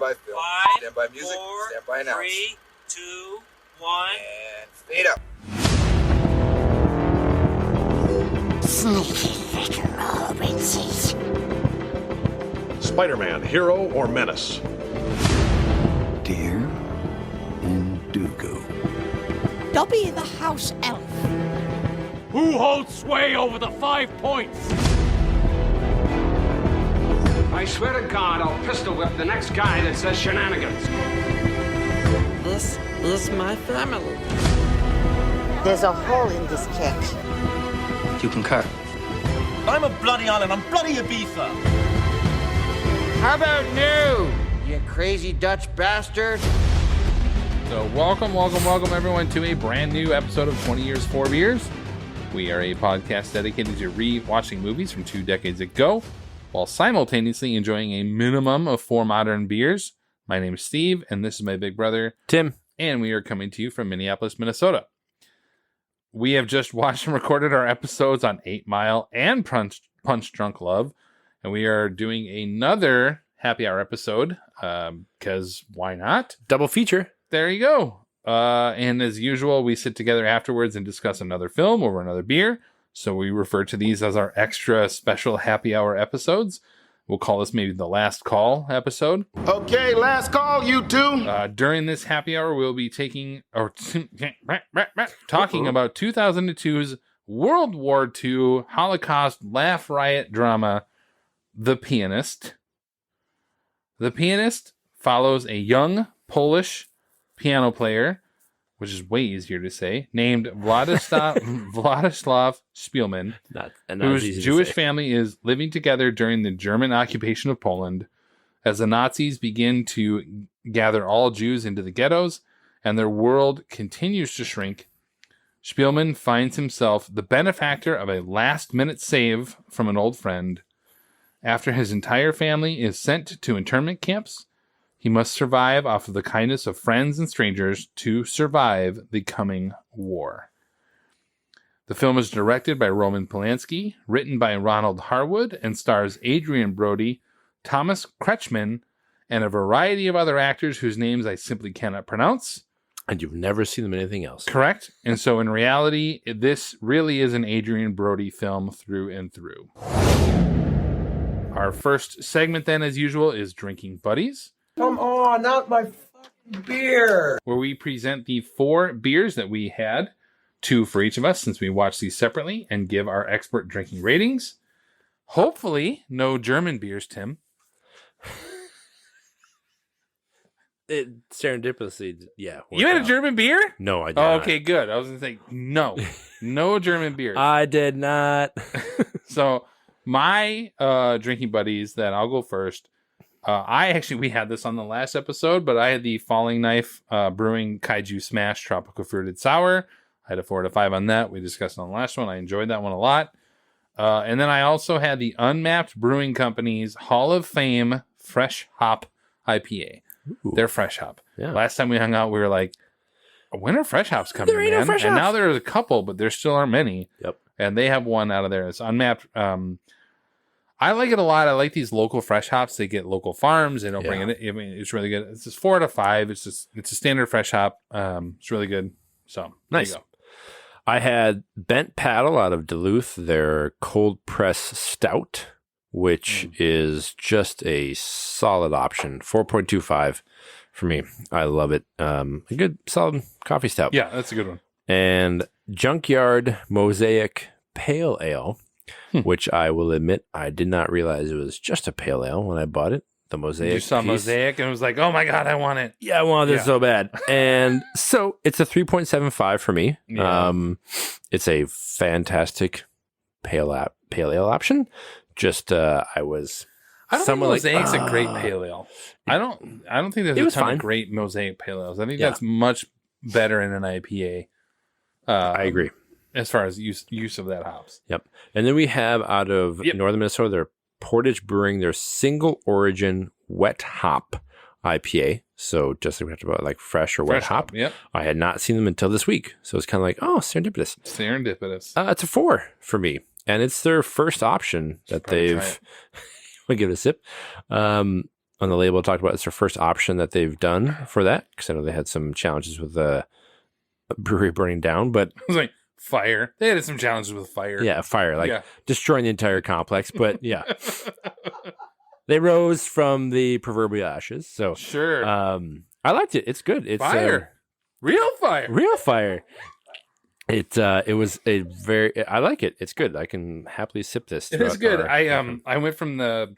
by film. 5, Stand by music. 4, Stand by announce. 3, 2, 1. And fade up. Sneaky little hobbitses. Spider-Man, hero or menace? Deer Indigo. Dobby the house elf. Who holds sway over the 5 points? I swear to God, I'll pistol whip the next guy that says shenanigans. This is my family. There's a hole in this cake. You concur? I'm a bloody Island. I'm bloody Ibiza. How about new, you crazy Dutch bastard? So welcome everyone to a brand new episode of 20 Years, 4 Beers. We are a podcast dedicated to re-watching movies from 2 decades ago, while simultaneously enjoying a minimum of 4 modern beers. My name is Steve, and this is my big brother, Tim. And we are coming to you from Minneapolis, Minnesota. We have just watched and recorded our episodes on 8 Mile and Punch Drunk Love, and we are doing another happy hour episode, because why not? Double feature. There you go. And as usual, we sit together afterwards and discuss another film over another beer. So we refer to these as our extra special happy hour episodes. We'll call this maybe the last call episode. Okay, last call, you two. During this happy hour, we'll be talking about 2002's World War II Holocaust laugh riot drama, The Pianist. The Pianist follows a young Polish piano player, which is way easier to say, named Vladislav Spielman, whose Jewish family is living together during the German occupation of Poland. As the Nazis begin to gather all Jews into the ghettos and their world continues to shrink, Spielman finds himself the benefactor of a last-minute save from an old friend. After his entire family is sent to internment camps, he must survive off of the kindness of friends and strangers to survive the coming war. The film is directed by Roman Polanski, written by Ronald Harwood, and stars Adrian Brody, Thomas Kretschmann, and a variety of other actors whose names I simply cannot pronounce. And you've never seen them in anything else. Correct. And so in reality, this really is an Adrian Brody film through and through. Our first segment then, as usual, is Drinking Buddies. Come on, not my fucking beer. Where we present the 4 beers that we had, 2 for each of us since we watched these separately, and give our expert drinking ratings. Hopefully, no German beers, Tim. Serendipitously, yeah. You had a German beer? No, I did not. not. Okay, good. I was going to say, no German beers. I did not. So, my drinking buddies, that I'll go first. We had this on the last episode, but I had the Falling Knife Brewing Kaiju Smash Tropical Fruited Sour. I had a 4 out of 5 on that. We discussed it on the last one. I enjoyed that one a lot. And then I also had the Unmapped Brewing Company's Hall of Fame Fresh Hop IPA. Ooh. They're fresh hop. Yeah. Last time we hung out, we were like, when are fresh hops coming, There ain't no man? fresh And hops. now there's a couple, but there still aren't many. Yep. And they have one out of there. It's Unmapped. I like it a lot. I like these local fresh hops. They get local farms. They don't bring it in. I mean, it's really good. It's just 4 out of 5. It's a standard fresh hop. It's really good. So nice. There you go. I had Bent Paddle out of Duluth, their cold press stout, which is just a solid option. 4.25 for me. I love it. A good solid coffee stout. Yeah, that's a good one. And Junkyard Mosaic Pale Ale, which I will admit I did not realize it was just a pale ale when I bought it. The Mosaic. You saw piece. Mosaic and it was like, oh my God, I want it. Yeah, I wanted this so bad. And so it's a 3.75 for me. Yeah. It's a fantastic pale ale option. Just I don't think Mosaic's a great pale ale. I don't think there's a ton of great Mosaic pale ales. I think that's much better in an IPA. I agree. As far as use of that hops. Yep. And then we have out of northern Minnesota, their Portage Brewing, their single origin wet hop IPA. So just like we talked about, like fresh or wet hop. Yep. I had not seen them until this week. So it's kind of like, oh, serendipitous. It's a 4 for me. And it's their first option that they've... We'll give it a sip. on the label talked about it's their first option that they've done for that, because I know they had some challenges with the brewery burning down, but I was like, fire. They had some challenges with fire. yeah, fire, like destroying the entire complex. But yeah, they rose from the proverbial ashes. So sure. I liked it. It's good. It's fire. Real fire. Real fire. It was a very. I like it. It's good. I can happily sip this. It is good. I went from the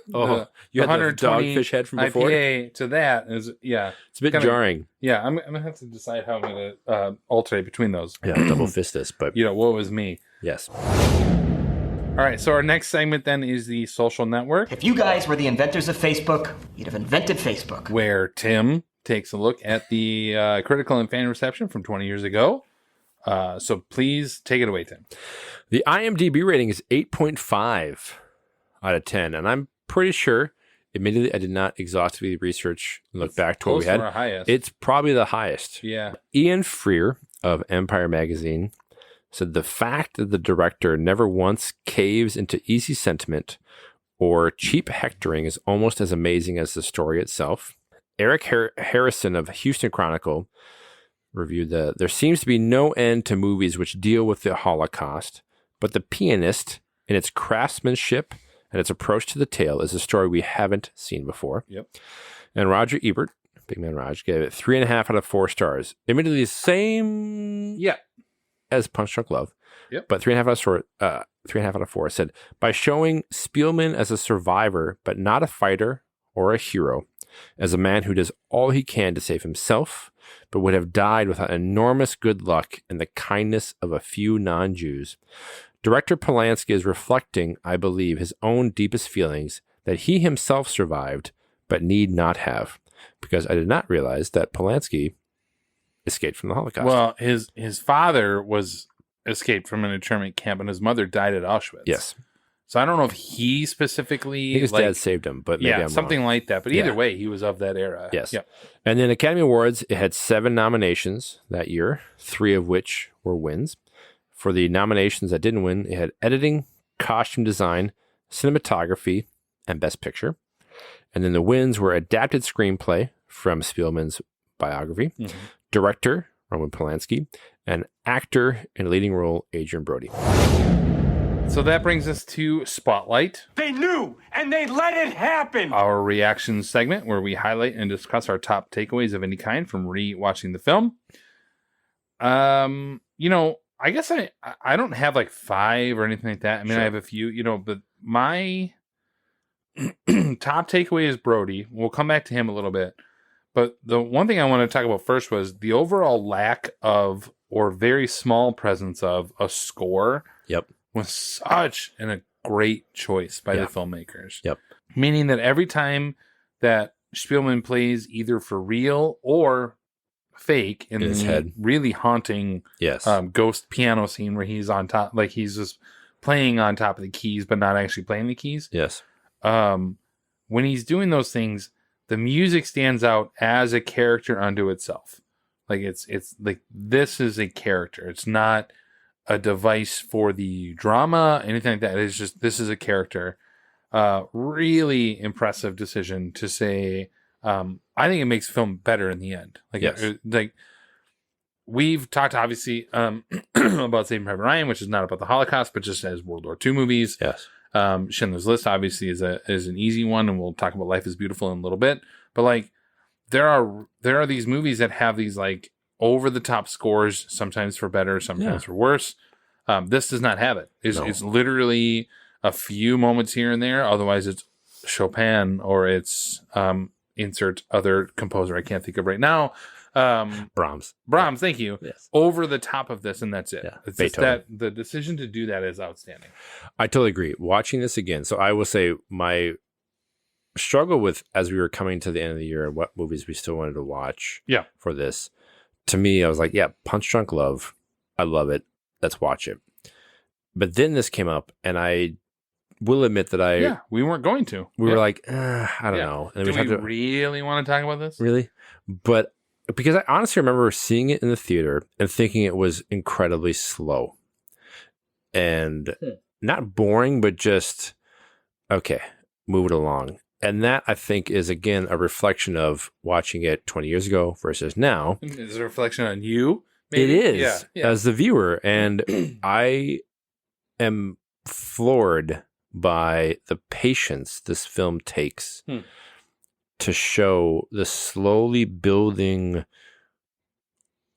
you had the dogfish head from before IPA to that. It's a bit jarring. Yeah, I'm gonna have to decide how I'm gonna alternate between those. Yeah, double fist this, but what was me? Yes. All right, so our next segment then is the social network. If you guys were the inventors of Facebook, you'd have invented Facebook. Where Tim takes a look at the critical and fan reception from 20 years ago. So please take it away, Tim. The IMDb rating is 8.5 out of 10, and I'm pretty sure, admittedly, I did not exhaustively research and look back to what we had. Our highest. It's probably the highest. Yeah. Ian Freer of Empire Magazine said the fact that the director never once caves into easy sentiment or cheap hectoring is almost as amazing as the story itself. Eric Harrison of Houston Chronicle reviewed there seems to be no end to movies which deal with the Holocaust, but The Pianist, in its craftsmanship and its approach to the tale, is a story we haven't seen before. Yep. And Roger Ebert, Big Man Raj, gave it 3.5 out of 4 stars. Admittedly, the same as Punch Drunk Love. Yep. But 3.5 out of 4 said, by showing Spielman as a survivor, but not a fighter or a hero, as a man who does all he can to save himself, but would have died without enormous good luck and the kindness of a few non-Jews. Director Polanski is reflecting, I believe, his own deepest feelings that he himself survived, but need not have, because I did not realize that Polanski escaped from the Holocaust. Well, his father was escaped from an internment camp, and his mother died at Auschwitz. Yes. So I don't know if he specifically... I think his dad saved him, but maybe I'm something wrong. Like that. But either way, he was of that era. Yes. Yeah. And then Academy Awards, it had 7 nominations that year, 3 of which were wins. For the nominations that didn't win, it had editing, costume design, cinematography, and Best Picture. And then the wins were adapted screenplay from Spielman's biography, director, Roman Polanski, and actor in a leading role, Adrian Brody. So that brings us to Spotlight. They knew, and they let it happen. Our reaction segment where we highlight and discuss our top takeaways of any kind from re-watching the film. I guess I don't have like 5 or anything like that. I mean, I have a few, but my top takeaway is Brody. We'll come back to him a little bit. But the one thing I want to talk about first was the overall lack of, or very small presence of, a score. Yep. Was such a great choice by the filmmakers. Yep. Meaning that every time that Spielman plays either for real or fake in his head, really haunting ghost piano scene where he's on top, like he's just playing on top of the keys but not actually playing the keys. Yes. When he's doing those things, the music stands out as a character unto itself. Like it's like this is a character. It's not a device for the drama, anything like that. It's just, this is a character. Really impressive decision to say, I think it makes film better in the end. Like we've talked obviously about Saving Private Ryan, which is not about the Holocaust, but just as World War II movies. Yes. Schindler's List obviously is an easy one, and we'll talk about Life is Beautiful in a little bit. But like there are these movies that have these like over the top scores, sometimes for better, sometimes for worse. This does not have it. It's literally a few moments here and there. Otherwise, it's Chopin or it's insert other composer I can't think of right now. Brahms. Thank you. Yes. Over the top of this, and that's it. Yeah. It's just that the decision to do that is outstanding. I totally agree. Watching this again, so I will say my struggle with, as we were coming to the end of the year, what movies we still wanted to watch for this. To me, I was like, Punch Drunk Love. I love it. Let's watch it. But then this came up, and I will admit that we weren't going to. We were like, I don't know. And do we really want to talk about this? Really? But because I honestly remember seeing it in the theater and thinking it was incredibly slow. And not boring, but just, okay, move it along. And that, I think, is, again, a reflection of watching it 20 years ago versus now. Is it a reflection on you? Maybe? It is, as the viewer. And I am floored by the patience this film takes to show the slowly building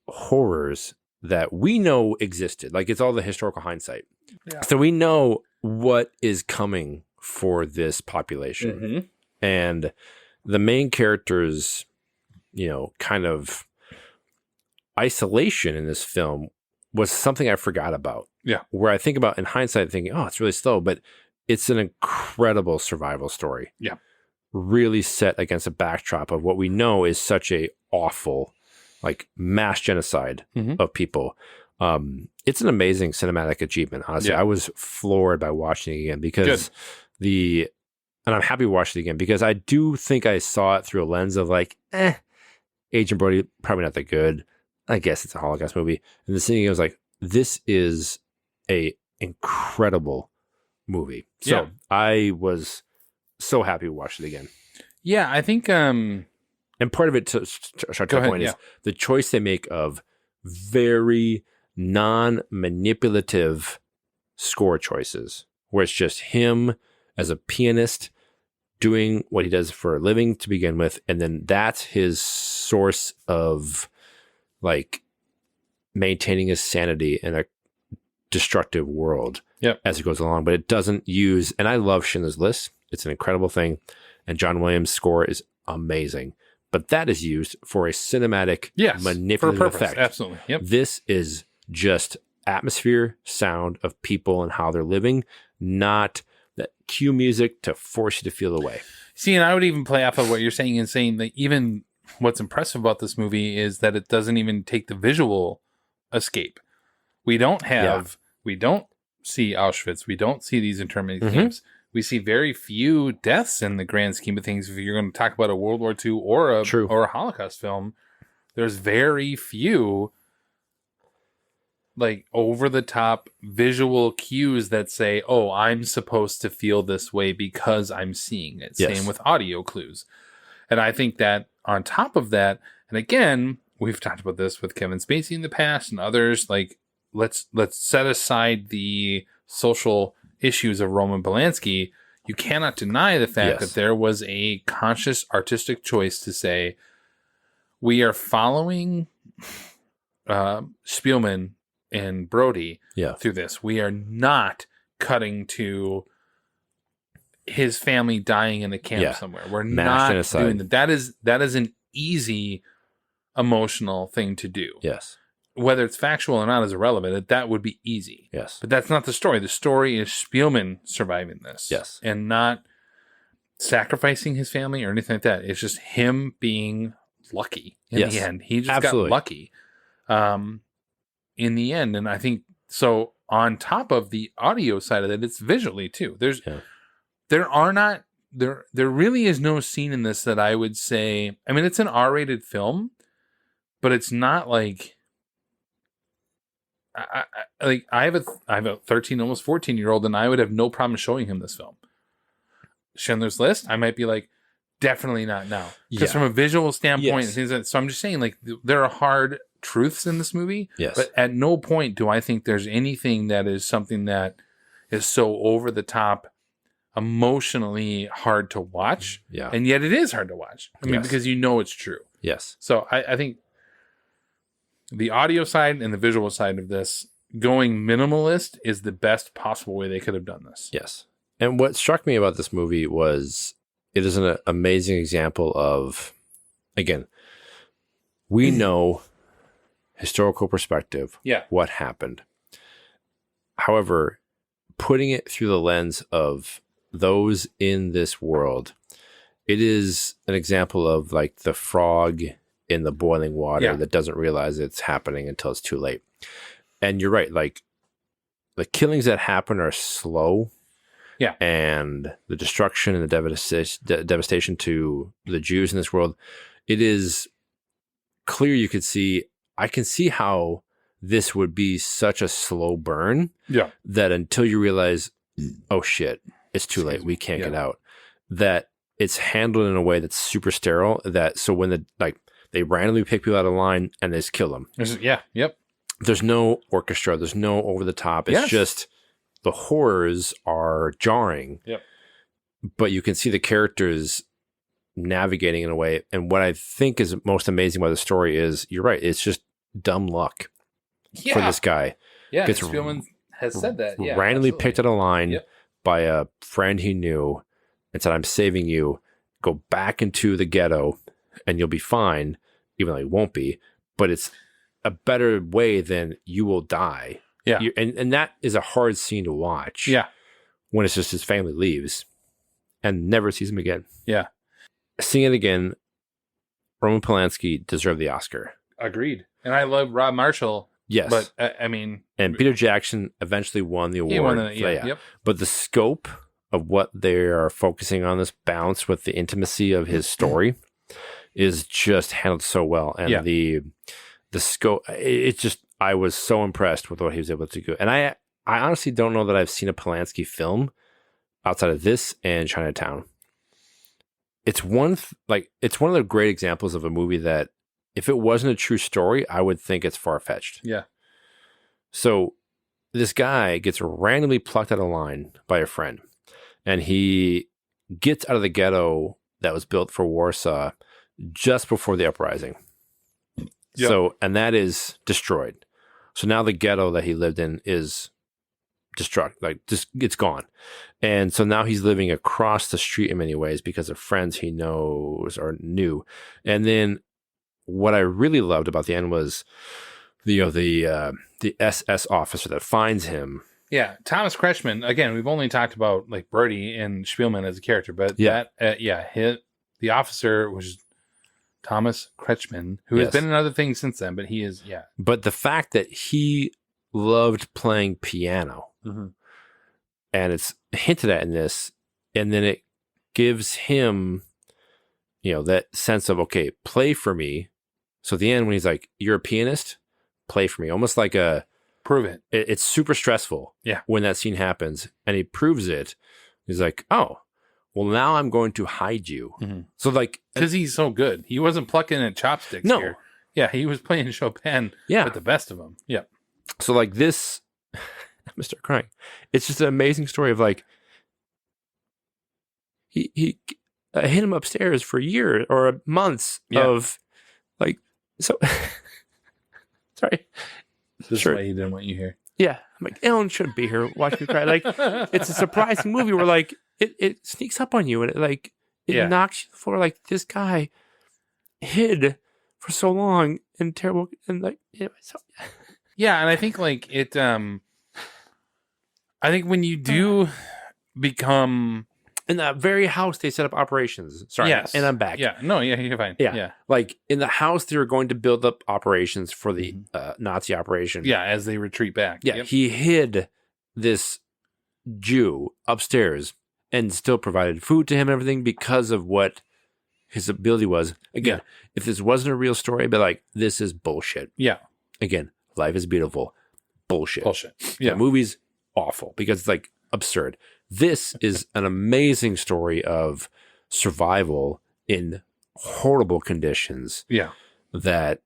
horrors that we know existed. Like, it's all the historical hindsight. Yeah. So we know what is coming for this population. Mm-hmm. And the main character's, kind of isolation in this film was something I forgot about. Yeah. Where I think about in hindsight thinking, oh, it's really slow, but it's an incredible survival story. Yeah. Really set against a backdrop of what we know is such a awful, like, mass genocide of people. It's an amazing cinematic achievement, honestly. I was floored by watching it again because and I'm happy to watch it again because I do think I saw it through a lens of like, Agent Brody, probably not that good. I guess it's a Holocaust movie. And the scene, I was like, this is a incredible movie. So I was so happy to watch it again. Yeah, I think... and part of it, to point, is the choice they make of very non-manipulative score choices, where it's just him as a pianist doing what he does for a living to begin with, and then that's his source of, like, maintaining his sanity in a destructive world as it goes along. But it doesn't use, and I love Schindler's List. It's an incredible thing, and John Williams' score is amazing. But that is used for a cinematic, manipulative effect. Absolutely. Yep. This is just atmosphere, sound of people and how they're living, not that cue music to force you to feel the way. See, and I would even play off of what you're saying and saying that even what's impressive about this movie is that it doesn't even take the visual escape. We don't see Auschwitz. We don't see these internment camps. We see very few deaths in the grand scheme of things. If you're going to talk about a World War II or a Holocaust film, there's very few like over the top visual cues that say, oh, I'm supposed to feel this way because I'm seeing it. Yes. Same with audio clues. And I think that on top of that, and again, we've talked about this with Kevin Spacey in the past and others, like let's set aside the social issues of Roman Polanski. You cannot deny the fact that there was a conscious artistic choice to say, we are following Spielman and Brody through this. We are not cutting to his family dying in a camp somewhere. We're not doing that. That is an easy emotional thing to do. Yes. Whether it's factual or not is irrelevant. That would be easy. Yes. But that's not the story. The story is Spielman surviving this. Yes. And not sacrificing his family or anything like that. It's just him being lucky in the end. He just got lucky in the end. And I think so on top of the audio side of it, it's visually too. There really is no scene in this that I would say, I mean, it's an R-rated film, but it's not like, I have a 13, almost 14-year-old, and I would have no problem showing him this film. Schindler's List, I might be like, definitely not now. Because from a visual standpoint, things like, so I'm just saying, like, there are hard truths in this movie. Yes. But at no point do I think there's anything that is something that is so over the top, emotionally hard to watch. Yeah. And yet it is hard to watch. I mean, because you know it's true. Yes. So I think the audio side and the visual side of this, going minimalist is the best possible way they could have done this. Yes. And what struck me about this movie was it is an amazing example of, again, we know historical perspective, what happened. However, putting it through the lens of those in this world, it is an example of like the frog in the boiling water that doesn't realize it's happening until it's too late. And you're right, like the killings that happen are slow. Yeah. And the destruction and the devastation to the Jews in this world, it is clear you could see, I can see how this would be such a slow burn that until you realize, oh shit, it's too late, we can't get out, that it's handled in a way that's super sterile. That so when they randomly pick people out of line and they just kill them. Yep. There's no orchestra. There's no over the top. It's just the horrors are jarring. Yep. But you can see the characters navigating in a way. And what I think is most amazing about the story is, you're right, it's just dumb luck for this guy. Yeah, Spielman has said that. Yeah, randomly absolutely. picked out a line by a friend he knew and said, I'm saving you. Go back into the ghetto and you'll be fine, even though you won't be. But it's a better way than you will die. Yeah. And that is a hard scene to watch. Yeah. When it's just his family leaves and never sees him again. Yeah. Seeing it again, Roman Polanski deserved the Oscar. Agreed. And I love Rob Marshall. Yes. But, I mean... And Peter Jackson eventually won the award. He won yep. But the scope of what they are focusing on, this balance with the intimacy of his story, is just handled so well. And the scope, it's just, I was so impressed with what he was able to do. And I honestly don't know that I've seen a Polanski film outside of this and Chinatown. It's one of the great examples of a movie that, if it wasn't a true story, I would think it's far-fetched. Yeah. So this guy gets randomly plucked out of line by a friend, and he gets out of the ghetto that was built for Warsaw just before the uprising. Yep. So, and that is destroyed. So now the ghetto that he lived in is it's gone. And so now he's living across the street in many ways because of friends he knows or knew. And then what I really loved about the end was the SS officer that finds him. Yeah, Thomas Kretschmann. Again, we've only talked about like Brody and Spielman as a character, but the officer was Thomas Kretschmann, who has been in other things since then, but he is But the fact that he loved playing piano, and it's hinted at in this, and then it gives him, that sense of, okay, play for me. So at the end, when he's like, "You're a pianist, play for me," almost like prove it. It's super stressful. Yeah. When that scene happens, and he proves it, he's like, "Oh, well, now I'm going to hide you." So because he's so good, he wasn't plucking at chopsticks. No. Here. Yeah, he was playing Chopin. With the best of them. Yeah. So this, I'm gonna start crying. It's just an amazing story of he hit him upstairs for years or months of so. Sorry. This is why he didn't want you here. Yeah, I'm like, Ellen shouldn't be here. Watch me cry. It's a surprising movie where it sneaks up on you and it knocks you to the floor. This guy hid for so long and terrible and Yeah, and I think it. I think when you do become in that very house, they set up operations. Sorry, and I'm back. Yeah, no, you're fine. Yeah, in the house, they were going to build up operations for the Nazi operation. Yeah, as they retreat back. Yeah, he hid this Jew upstairs and still provided food to him and everything because of what his ability was. Again, if this wasn't a real story, I'd be like, this is bullshit. Yeah. Again, life is beautiful. Bullshit. Yeah. The movie's awful because it's absurd. This is an amazing story of survival in horrible conditions. Yeah. That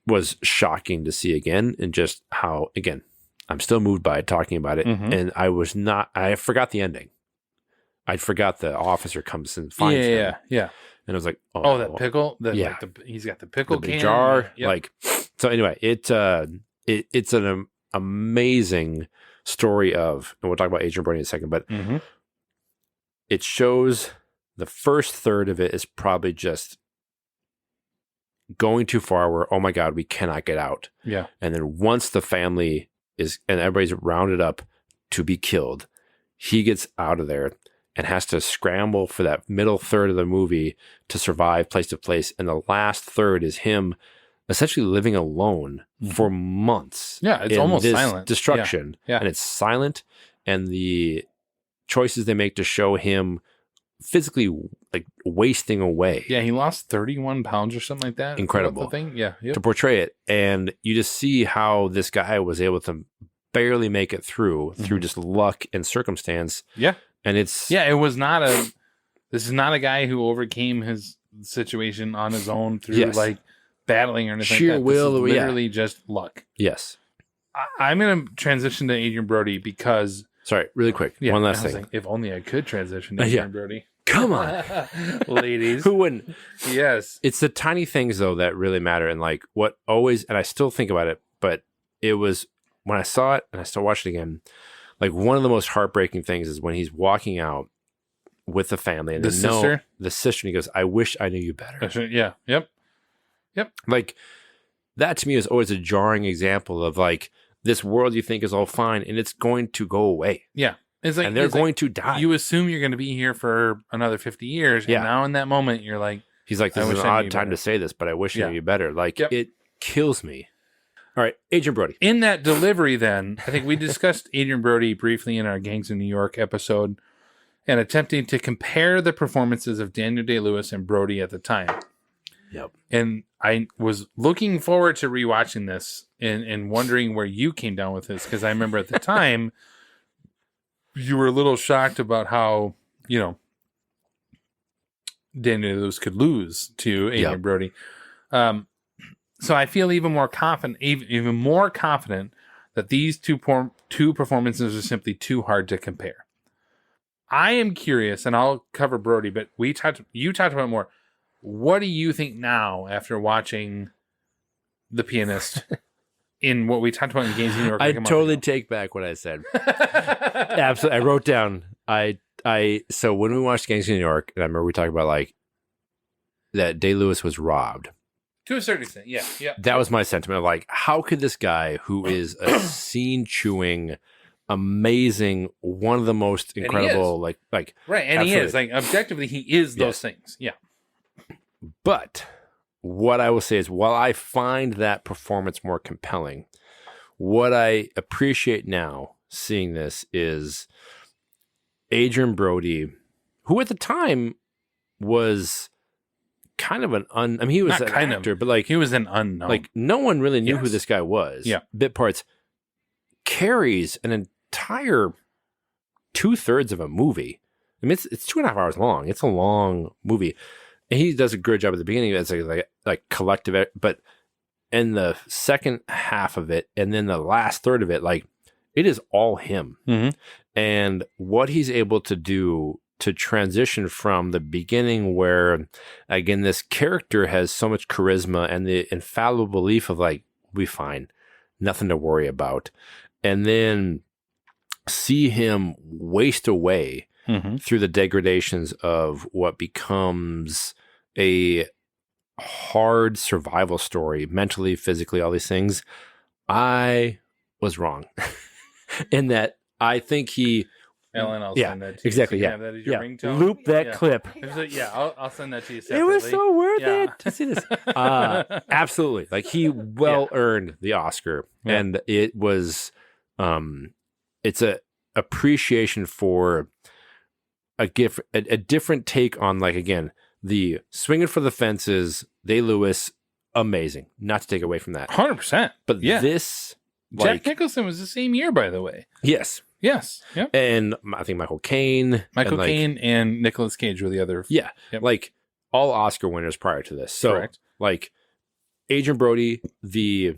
was shocking to see again, and just how, again, I'm still moved by it, talking about it. And I forgot the ending. I forgot the officer comes and finds him. Yeah. And I was like, that pickle? He's got the pickle the can. jar. Yep. So anyway, it's an amazing story of, and we'll talk about Adrian Brody in a second, but it shows the first third of it is probably just going too far where, oh my God, we cannot get out. Yeah. And then once the family is, and everybody's rounded up to be killed, he gets out of there and has to scramble for that middle third of the movie to survive place to place. And the last third is him essentially living alone for months. Yeah, it's almost silent. Destruction. Yeah. And it's silent. And the choices they make to show him physically wasting away. Yeah, he lost 31 pounds or something like that. Incredible. Thing. Yeah. Yep. To portray it. And you just see how this guy was able to barely make it through just luck and circumstance. Yeah. And it's... Yeah, it was not This is not a guy who overcame his situation on his own through Yes. like battling or anything Sheer like that. will, This is yeah. literally just luck. Yes. I'm going to transition to Adrian Brody because... Sorry, really quick. One last I was thing. like, if only I could transition to Adrian Brody. Come on. Ladies. Who wouldn't? Yes. It's the tiny things, though, that really matter. And like what always, and I still think about it, but it was when I saw it and I still watched it again, like one of the most heartbreaking things is when he's walking out with the family and The they know sister? the sister, and he goes, I wish I knew you better. Yeah. Yep. Like that to me is always a jarring example of like this world you think is all fine and it's going to go away. Yeah. It's like, And they're it's like going to die. You assume you're going to be here for another 50 years. Yeah. And now in that moment, you're like, He's like, this I is wish an I knew odd you time better. to say this, but I wish I Yeah. knew you better. Like Yep. it kills me. All right, Adrian Brody. in that delivery, then, I think we discussed Adrian Brody briefly in our Gangs of New York episode and attempting to compare the performances of Daniel Day-Lewis and Brody at the time. Yep. And I was looking forward to rewatching this and wondering where you came down with this, because I remember at the time you were a little shocked about how, Daniel Day-Lewis could lose to Adrian Yep. Brody. So I feel even more confident that these two performances are simply too hard to compare. I am curious, and I'll cover Brody, but you talked about it more. What do you think now after watching The Pianist in what we talked about in Games of New York? I like a month totally ago? take back what I said. Absolutely. I wrote down, so when we watched Gangs of New York, and I remember we talked about like that Day-Lewis was robbed. To a certain extent, yeah. That was my sentiment of like, how could this guy who is a scene chewing, amazing, one of the most incredible, like right, and absolutely. he is like objectively, he is those things, yeah. But what I will say is, while I find that performance more compelling, what I appreciate now seeing this is Adrian Brody, who at the time was kind of he was Not an kind actor, of, but like he was an unknown. like no one really knew who Yes. this guy was. Yeah. Bit parts carries an entire 2/3 of a movie. I mean, it's 2.5 hours long. It's a long movie. And he does a good job at the beginning. It's like collective, but in the second half of it, and then the last third of it, like it is all him. Mm-hmm. And what he's able to do to transition from the beginning, where again this character has so much charisma and the infallible belief of like, we fine, nothing to worry about, and then see him waste away through the degradations of what becomes a hard survival story, mentally, physically, all these things. I was wrong in that. I think he, Ellen, I'll yeah, send that to you. exactly, So you yeah, have that as your yeah. ringtone? Loop that Yeah. clip. I'll send that to you It separately. was so worth Yeah. it to see this. Absolutely, like he well earned the Oscar, Yeah. and it was, it's a appreciation for a different take on, like, again, the swinging for the fences. Day-Lewis, amazing. Not to take away from that, 100%. but Yeah. this, Jack like, Nicholson was the same year, by the way. yes, Yes. Yep. and I think Michael Caine, Michael and, like, Caine and Nicolas Cage were the other. yeah, Yep. like all Oscar winners prior to this. So, Correct. like Adrian Brody, the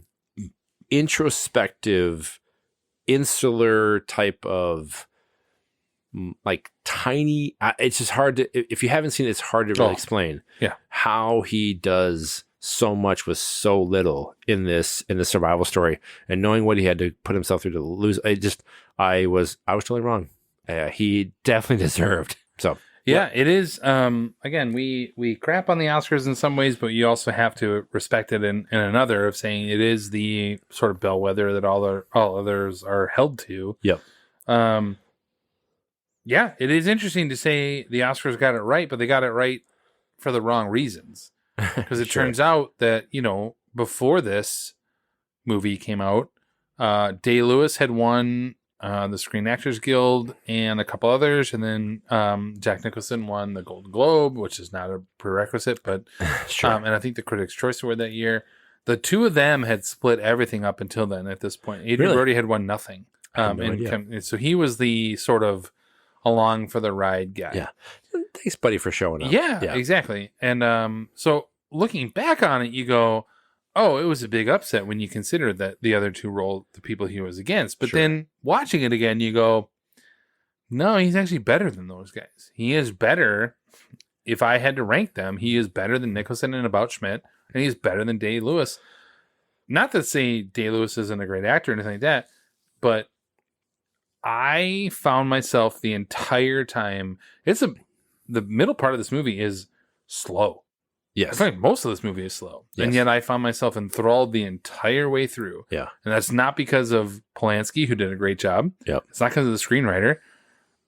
introspective, insular type of like tiny. It's just hard to, if you haven't seen it, it's hard to really explain. Yeah. How he does so much with so little in this survival story, and knowing what he had to put himself through to lose. I was totally wrong. He definitely deserved. So. Yeah, it is. Again, we crap on the Oscars in some ways, but you also have to respect it in another of saying it is the sort of bellwether that all others are held to. Yep. Yeah, it is interesting to say the Oscars got it right, but they got it right for the wrong reasons. Because it turns out that, before this movie came out, Day-Lewis had won the Screen Actors Guild and a couple others, and then Jack Nicholson won the Golden Globe, which is not a prerequisite, but Sure. and I think the Critics' Choice Award that year. The two of them had split everything up until then. At this point, Adrian Really? Brody had won nothing, I had no idea. so he was the sort of along for the ride guy. Yeah. Thanks, buddy, for showing up. Yeah, exactly. And so looking back on it, you go, oh, it was a big upset when you consider that the other two rolled the people he was against. But then watching it again, you go, no, he's actually better than those guys. He is better. If I had to rank them, he is better than Nicholson and About Schmidt, and he's better than Day-Lewis. Not to say Day-Lewis isn't a great actor or anything like that, but I found myself the entire time. The middle part of this movie is slow. Yes. I think most of this movie is slow. Yes. And yet I found myself enthralled the entire way through. Yeah. And that's not because of Polanski, who did a great job. Yep. It's not because of the screenwriter.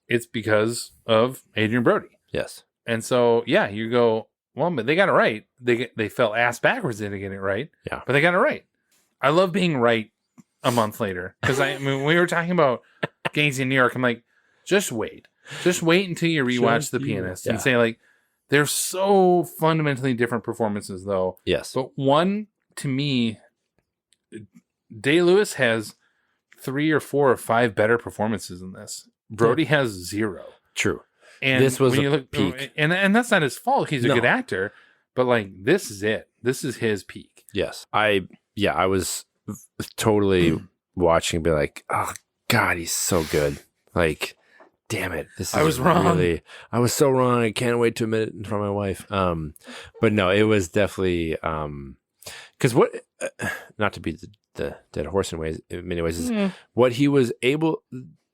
It's because of Adrian Brody. Yes. And so, yeah, you go, well, but they got it right. They fell ass backwards to get it right. Yeah. But they got it right. I love being right a month later. Because when we were talking about Gangs in New York, I'm like, just wait. Just wait until you rewatch The Pianist and say, like, they're so fundamentally different performances, though. Yes. But one, to me, Day-Lewis has 3 or 4 or 5 better performances in this. Brody has 0. True. And this was when you look, peak. and that's not his fault. He's a good actor. But, like, this is it. This is his peak. Yes. I was totally watching and be like, oh, God, he's so good. Like, damn it. I was wrong. I was so wrong. I can't wait to admit it in front of my wife. But no, it was definitely, because not to beat the dead horse in many ways, is what he was able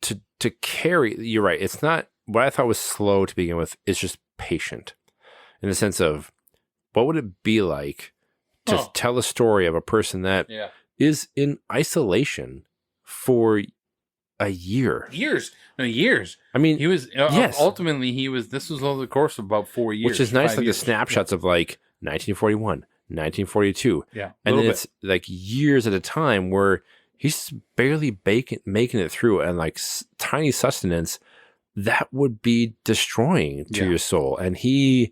to carry. You're right. It's not what I thought was slow to begin with. It's just patient in the sense of what would it be like to tell a story of a person that is in isolation for a year. Years. I mean, he was ultimately this was over the course of about 4 years, which is nice. Like the snapshots of like 1941, 1942. Yeah. And then it's like years at a time where he's barely making it through, and like tiny sustenance that would be destroying to your soul. And he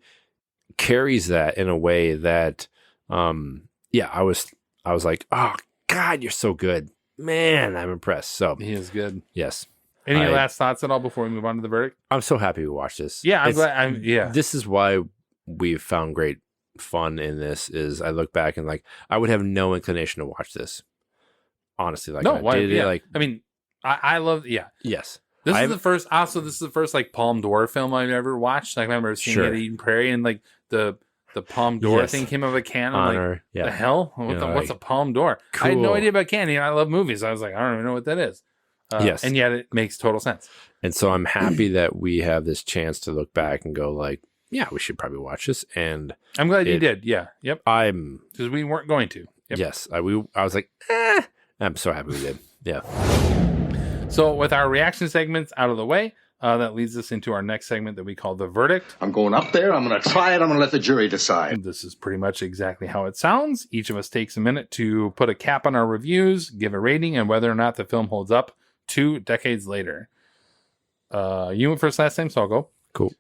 carries that in a way that, I was like, oh God, you're so good. Man, I'm impressed. So he is good. Yes. Any last thoughts at all before we move on to the verdict? I'm so happy we watched this. Yeah, I'm glad. This is why we've found great fun in this. Is I look back and like I would have no inclination to watch this. Honestly, like I mean, I love. Yeah. Yes. This is the first. Also, this is the first like Palme d'Or film I've ever watched. Like, I remember seeing it at Eden Prairie, and like the Palme d'Or thing came out of a can. I'm like, the hell? What's a Palme d'Or? Cool. I had no idea about candy. I love movies. I was like, I don't even know what that is. Yes. And yet it makes total sense. And so I'm happy that we have this chance to look back and go like, yeah, we should probably watch this. And I'm glad you did. Yeah. Yep. Because we weren't going to. Yep. Yes. I was like, I'm so happy we did. Yeah. So with our reaction segments out of the way, that leads us into our next segment that we call The Verdict. I'm going up there. I'm going to try it. I'm going to let the jury decide. And this is pretty much exactly how it sounds. Each of us takes a minute to put a cap on our reviews, give a rating, and whether or not the film holds up 2 decades later. You went first last time, so I'll go. Cool.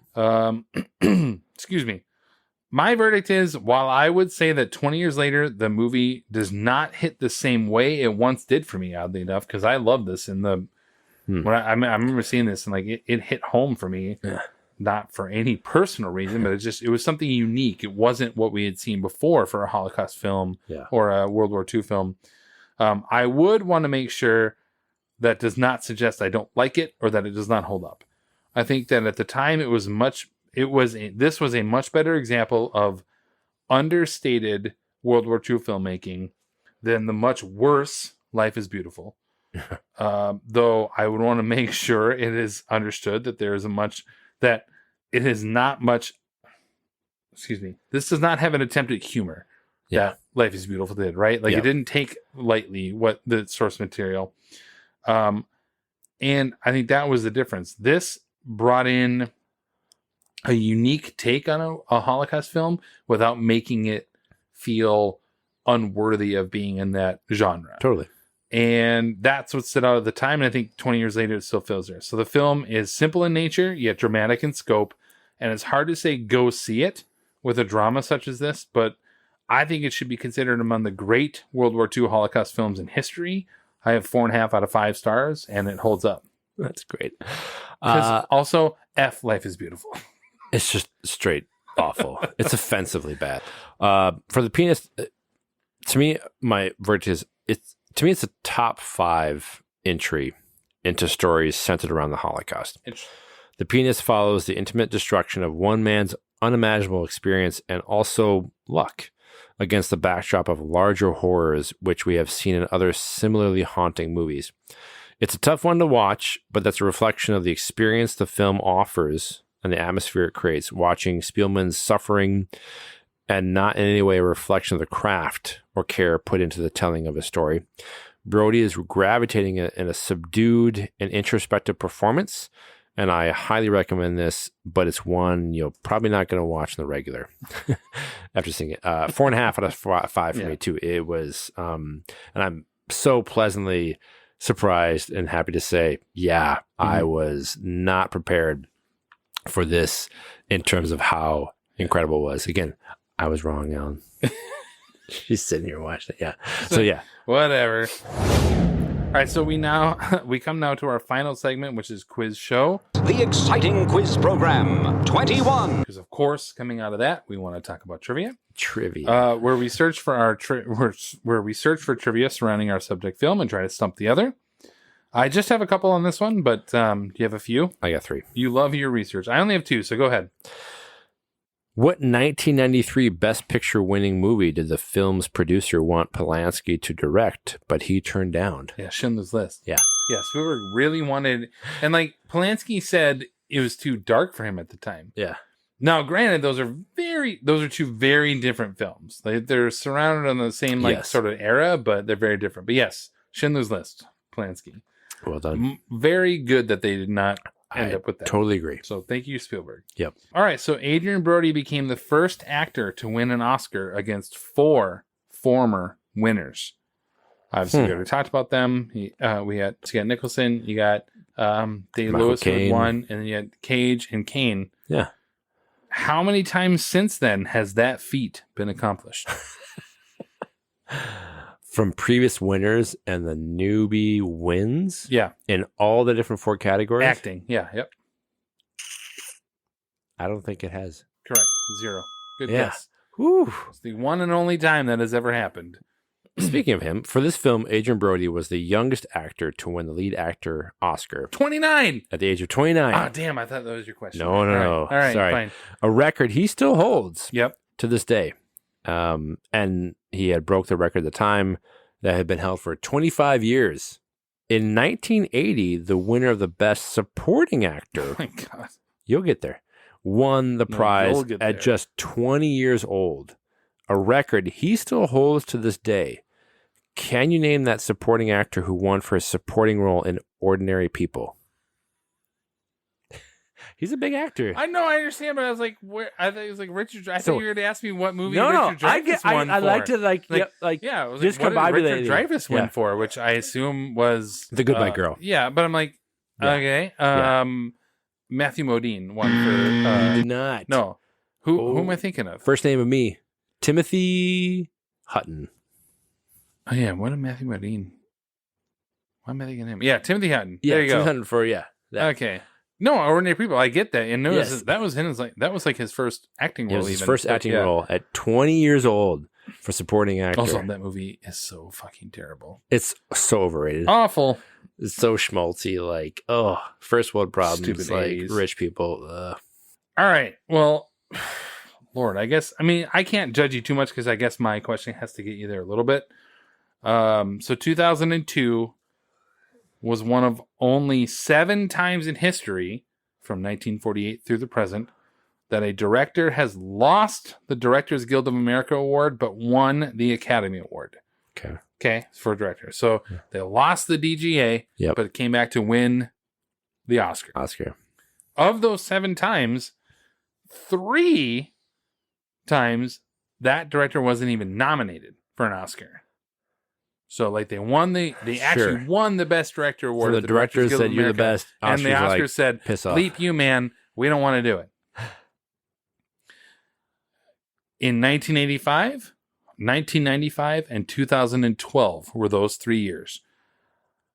Excuse me. My verdict is, while I would say that 20 years later, the movie does not hit the same way it once did for me, oddly enough, because I love this in the... When I remember seeing this and like it hit home for me, not for any personal reason, but it was something unique. It wasn't what we had seen before for a Holocaust film or a World War II film. I would want to make sure that does not suggest I don't like it or that it does not hold up. I think that at the time this was a much better example of understated World War II filmmaking than the much worse Life is Beautiful. Though I would want to make sure it is understood that there is that it is not much. Excuse me. This does not have an attempt at humor that Life is Beautiful did, right? Like it didn't take lightly what the source material. And I think that was the difference. This brought in a unique take on a Holocaust film without making it feel unworthy of being in that genre. Totally. And that's what stood out at the time. And I think 20 years later, it still feels there. So the film is simple in nature, yet dramatic in scope. And it's hard to say go see it with a drama such as this, but I think it should be considered among the great World War II Holocaust films in history. I have 4.5 out of 5 stars, and it holds up. That's great. Because also, F, Life is Beautiful. It's just straight awful. It's offensively bad. For The Pianist, to me, my verdict is it's a top 5 entry into stories centered around the Holocaust. The Pianist follows the intimate destruction of one man's unimaginable experience and also luck against the backdrop of larger horrors, which we have seen in other similarly haunting movies. It's a tough one to watch, but that's a reflection of the experience the film offers and the atmosphere it creates, watching Spielman's suffering and not in any way a reflection of the craft or care put into the telling of a story. Brody is gravitating in a subdued and introspective performance, and I highly recommend this, but it's one you're probably not going to watch in the regular after seeing it. 4.5 out of 5 for me, too. It was, and I'm so pleasantly surprised and happy to say, I was not prepared for this in terms of how incredible it was. Again, I was wrong, Alan. She's sitting here watching it. Yeah. So yeah. Whatever. All right, so we come now to our final segment, which is Quiz Show. The exciting quiz program, 21. Because, of course, coming out of that, we want to talk about trivia. Where we search for where we search for trivia surrounding our subject film and try to stump the other. I just have a couple on this one, but do you have a few? I got 3. You love your research. I only have 2, so go ahead. What 1993 Best Picture winning movie did the film's producer want Polanski to direct, but he turned down? Yeah, Schindler's List. Yeah. Yeah, Spielberg really wanted, and like Polanski said it was too dark for him at the time. Yeah. Now, granted, those are 2 very different films. They're surrounded on the same sort of era, but they're very different. But yes, Schindler's List, Polanski. Well done. Very good that they did not end up with that. Totally agree. So thank you, Spielberg. Yep. All right, so Adrian Brody became the first actor to win an Oscar against 4 former winners. Obviously, we already talked about them. We got Nicholson, you got Day-Lewis who had won, and then you had Cage and Kane. Yeah. How many times since then has that feat been accomplished? From previous winners and the newbie wins? Yeah. In all the different 4 categories? Acting, yeah, yep. I don't think it has. Correct, 0. Good guess. Whew. It's the one and only time that has ever happened. Speaking of him, for this film, Adrian Brody was the youngest actor to win the lead actor Oscar. 29! At the age of 29. Oh, damn, I thought that was your question. No. All right, sorry. Fine. A record he still holds to this day. And he had broke the record at the time that had been held for 25 years. In 1980, the winner of the Best Supporting Actor, oh my God, you'll get there, won the prize at just 20 years old. A record he still holds to this day. Can you name that supporting actor who won for his supporting role in Ordinary People? He's a big actor. I know, I understand, but I was like, where? I thought it was like Richard. I thought you were going to ask me what movie No, Richard Dreyfuss won for. I like to yeah, it was like, what did Richard Dreyfuss win for? Which I assume was The Goodbye Girl. Yeah, but I'm like, okay. Matthew Modine won for. He did not. No, who am I thinking of? First name of me, Timothy Hutton. Oh yeah, what did Matthew Modine? Why am I thinking of him? Yeah, Timothy Hutton. Yeah, there you go. Timothy Hutton for Okay. No, Ordinary People. I get that, and that was his first acting role. It was his first acting role at 20 years old for supporting actor. Also, that movie is so fucking terrible. It's so overrated. Awful. It's so schmaltzy. Like, first world problems. Stupid like 80s. Rich people. All right. Well, Lord, I can't judge you too much because I guess my question has to get you there a little bit. So 2002 was one of only 7 times in history, from 1948 through the present, that a director has lost the Directors Guild of America award but won the Academy Award. Okay, for a director. So they lost the DGA, but it came back to win the Oscar. Of those 7 times, 3 times that director wasn't even nominated for an Oscar. So, like, they actually won the Best Director award. So the directors said, "You're the best," and the Oscars said, "Piss off, bleep you, man. We don't want to do it." In 1985, 1995, and 2012 were those 3 years.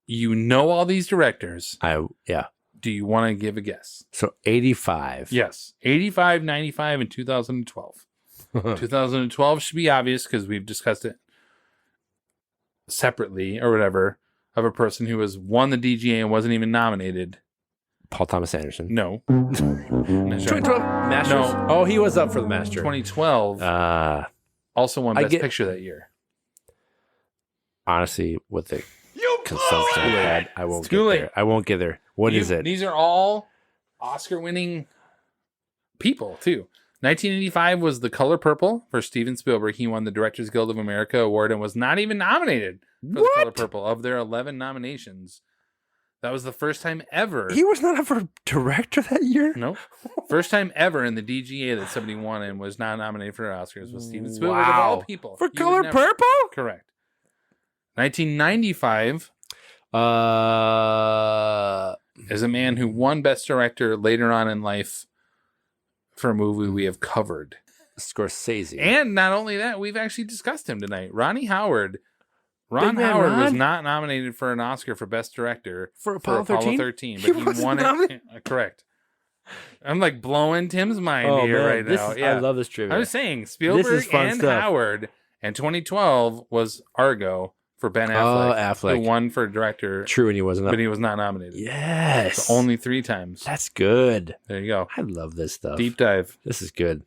You know all these directors. Yeah. Do you want to give a guess? So 85. Yes. 85, 95, and 2012. 2012 should be obvious because we've discussed it separately or whatever, of a person who has won the DGA and wasn't even nominated. Paul Thomas Anderson. No. 2012 Masters? No. Oh, he was up for the Master. 2012 also won Best Picture that year. Honestly, with the consumption I had, I won't get there. I won't get there. What is it? These are all Oscar-winning people, too. 1985 was The Color Purple for Steven Spielberg. He won the Directors Guild of America Award and was not even nominated for The Color Purple. Of their 11 nominations, that was the first time ever. He was not up for director that year? No. First time ever in the DGA that somebody won and was not nominated for Oscars was Steven Spielberg of all people. For Color Purple? Correct. 1995 is a man who won Best Director later on in life for a movie we have covered. Scorsese. And not only that, we've actually discussed him tonight. Ronnie Howard. Ron Howard was not nominated for an Oscar for Best Director for Apollo 13, but he won it. Correct. I'm like blowing Tim's mind here right now. I love this trivia. I was saying Spielberg and Howard, and 2012 was Argo for Ben Affleck, who won for director. True, and he wasn't, but he was not nominated. Yes, so only 3 times. That's good. There you go. I love this stuff. Deep dive. This is good.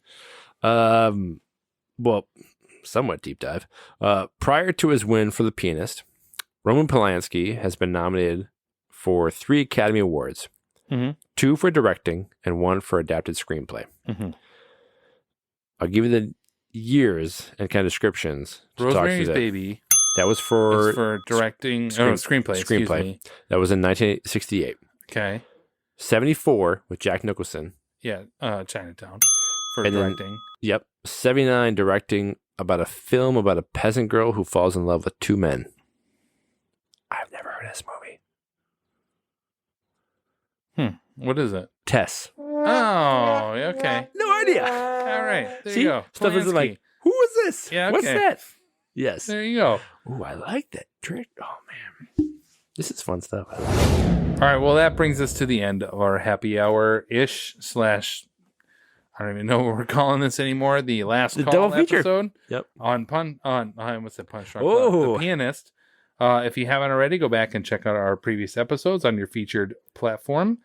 Well, somewhat deep dive. Prior to his win for The Pianist, Roman Polanski has been nominated for 3 Academy Awards, 2 for directing and 1 for adapted screenplay. I'll give you the years and kind of descriptions. Rosemary's Baby. That was for directing. Screenplay. Screenplay. That was in 1968. Okay. 74 with Jack Nicholson. Yeah, Chinatown for directing. 79 directing about a film about a peasant girl who falls in love with 2 men. I've never heard of this movie. What is it? Tess. Oh, okay. No idea. All right. There See? you go. Stuff isn't like, who is this? Yeah, okay. What's that? Yes. There you go. Ooh, I like that trick. Oh, man. This is fun stuff. All right. Well, that brings us to the end of our happy hour-ish / I don't even know what we're calling this anymore. The last call double feature episode. Yep. On what's that Punch Drunk? Oh. The Pianist. If you haven't already, go back and check out our previous episodes on your featured platform.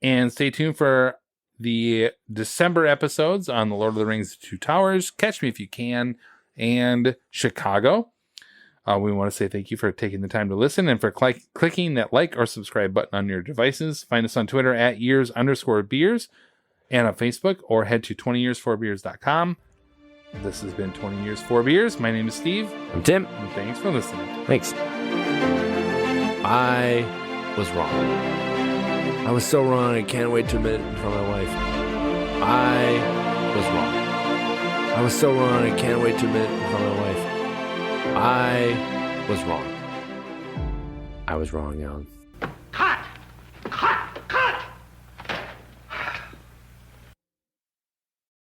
And stay tuned for the December episodes on The Lord of the Rings, The Two Towers, Catch Me If You Can, and Chicago. We want to say thank you for taking the time to listen and for clicking that like or subscribe button on your devices. Find us on Twitter at years_beers and on Facebook, or head to 20years4beers.com. This has been 20 Years 4 Beers. My name is Steve. I'm Tim. And thanks for listening. Thanks. I was wrong. I was so wrong. I can't wait to admit it in front of my wife. I was wrong. I was so wrong. I can't wait to admit it in front of my wife. I was wrong. I was wrong, Alan.